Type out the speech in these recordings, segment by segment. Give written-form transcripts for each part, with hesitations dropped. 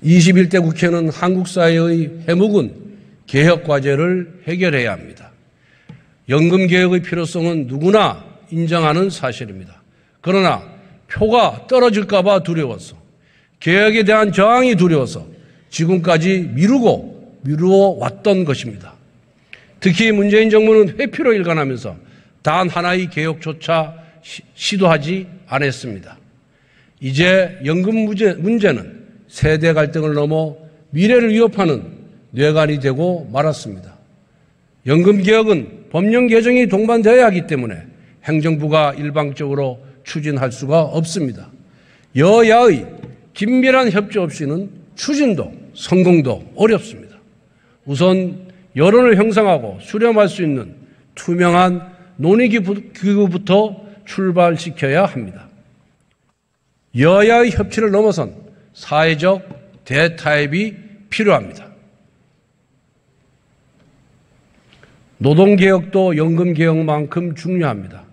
21대 국회는 한국 사회의 해묵은 개혁 과제를 해결해야 합니다. 연금 개혁의 필요성은 누구나 인정하는 사실입니다. 그러나 표가 떨어질까 봐 두려워서, 개혁에 대한 저항이 두려워서 지금까지 미루어 왔던 것입니다. 특히 문재인 정부는 회피로 일관하면서 단 하나의 개혁조차 시도하지 않았습니다. 이제 연금 문제는 세대 갈등을 넘어 미래를 위협하는 뇌관이 되고 말았습니다. 연금 개혁은 법령 개정이 동반되어야 하기 때문에 행정부가 일방적으로 추진할 수가 없습니다. 여야의 긴밀한 협조 없이는 추진도 성공도 어렵습니다. 우선 여론을 형성하고 수렴할 수 있는 투명한 논의기구부터 출발시켜야 합니다. 여야의 협치를 넘어선 사회적 대타협이 필요합니다. 노동개혁도 연금개혁만큼 중요합니다.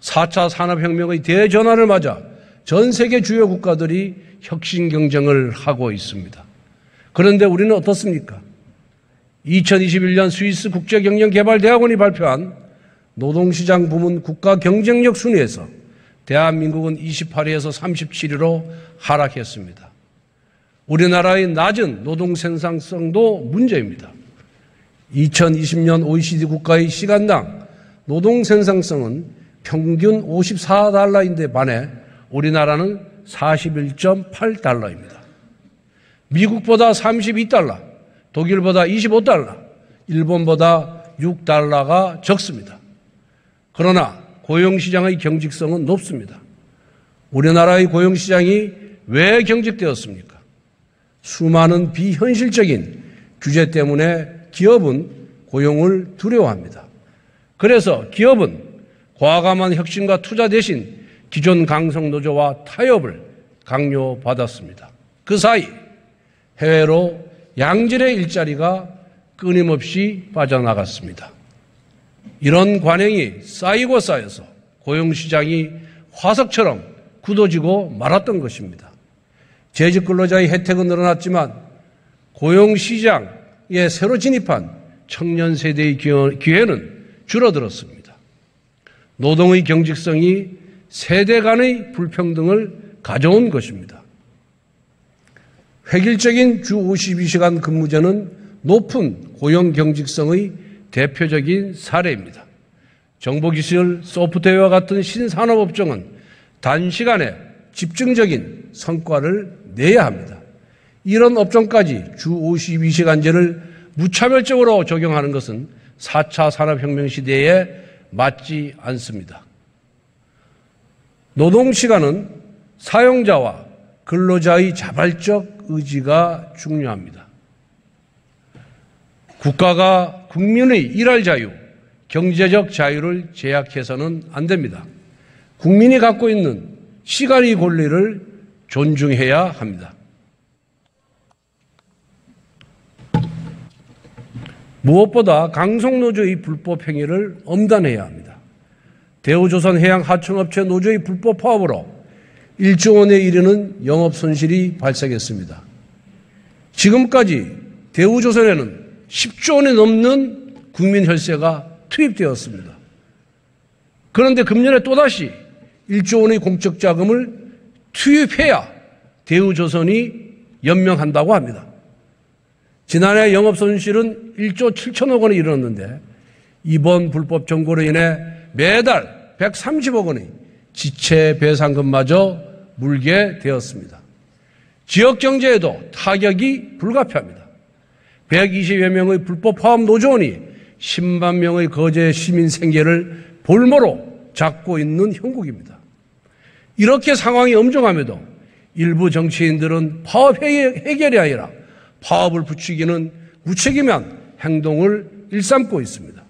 4차 산업혁명의 대전환을 맞아 전 세계 주요 국가들이 혁신 경쟁을 하고 있습니다. 그런데 우리는 어떻습니까? 2021년 스위스 국제경영개발대학원이 발표한 노동시장 부문 국가 경쟁력 순위에서 대한민국은 28위에서 37위로 하락했습니다. 우리나라의 낮은 노동 생산성도 문제입니다. 2020년 OECD 국가의 시간당 노동 생산성은 평균 54달러인데 반해 우리나라는 41.8달러입니다. 미국보다 32달러, 독일보다 25달러, 일본보다 6달러가 적습니다. 그러나 고용시장의 경직성은 높습니다. 우리나라의 고용시장이 왜 경직되었습니까? 수많은 비현실적인 규제 때문에 기업은 고용을 두려워합니다. 그래서 기업은 과감한 혁신과 투자 대신 기존 강성노조와 타협을 강요받았습니다. 그 사이 해외로 양질의 일자리가 끊임없이 빠져나갔습니다. 이런 관행이 쌓이고 쌓여서 고용시장이 화석처럼 굳어지고 말았던 것입니다. 재직 근로자의 혜택은 늘어났지만 고용시장에 새로 진입한 청년 세대의 기회는 줄어들었습니다. 노동의 경직성이 세대 간의 불평등을 가져온 것입니다. 획일적인 주 52시간 근무제는 높은 고용 경직성의 대표적인 사례입니다. 정보기술, 소프트웨어와 같은 신산업업종은 단시간에 집중적인 성과를 내야 합니다. 이런 업종까지 주 52시간제를 무차별적으로 적용하는 것은 4차 산업혁명 시대에 맞지 않습니다. 노동시간은 사용자와 근로자의 자발적 의지가 중요합니다. 국가가 국민의 일할 자유, 경제적 자유를 제약해서는 안 됩니다. 국민이 갖고 있는 시간의 권리를 존중해야 합니다. 무엇보다 강성노조의 불법 행위를 엄단해야 합니다. 대우조선해양하청업체 노조의 불법 파업으로 1조 원에 이르는 영업 손실이 발생했습니다. 지금까지 대우조선에는 10조 원이 넘는 국민 혈세가 투입되었습니다. 그런데 금년에 또다시 1조 원의 공적 자금을 투입해야 대우조선이 연명한다고 합니다. 지난해 영업 손실은 1조 7천억 원에 이르렀는데 이번 불법 정고로 인해 매달 130억 원의 지체 배상금마저 물게 되었습니다. 지역 경제에도 타격이 불가피합니다. 120여 명의 불법 파업 노조원이 10만 명의 거제 시민 생계를 볼모로 잡고 있는 형국입니다. 이렇게 상황이 엄중함에도 일부 정치인들은 파업 해결이 아니라 파업을 부추기는 무책임한 행동을 일삼고 있습니다.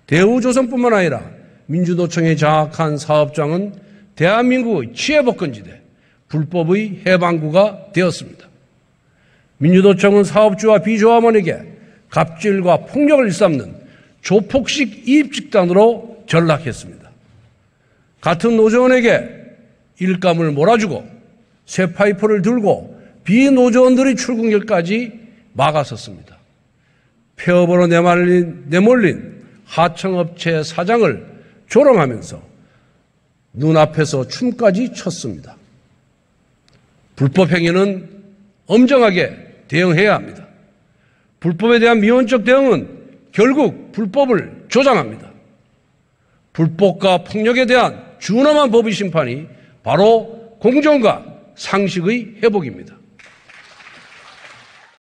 대우조선뿐만 아니라 민주노총의 장악한 사업장은 대한민국의 치해복권지대, 불법의 해방구가 되었습니다. 민주노총은 사업주와 비조합원에게 갑질과 폭력을 일삼는 조폭식 이입집단으로 전락했습니다. 같은 노조원에게 일감을 몰아주고 쇠파이프를 들고 비노조원들의 출근길까지 막았었습니다. 폐업으로 내몰린 하청업체 사장을 조롱하면서 눈앞에서 춤까지 췄습니다. 불법 행위는 엄정하게 대응해야 합니다. 불법에 대한 미온적 대응은 결국 불법을 조장합니다. 불법과 폭력에 대한 준엄한 법의 심판이 바로 공정과 상식의 회복입니다.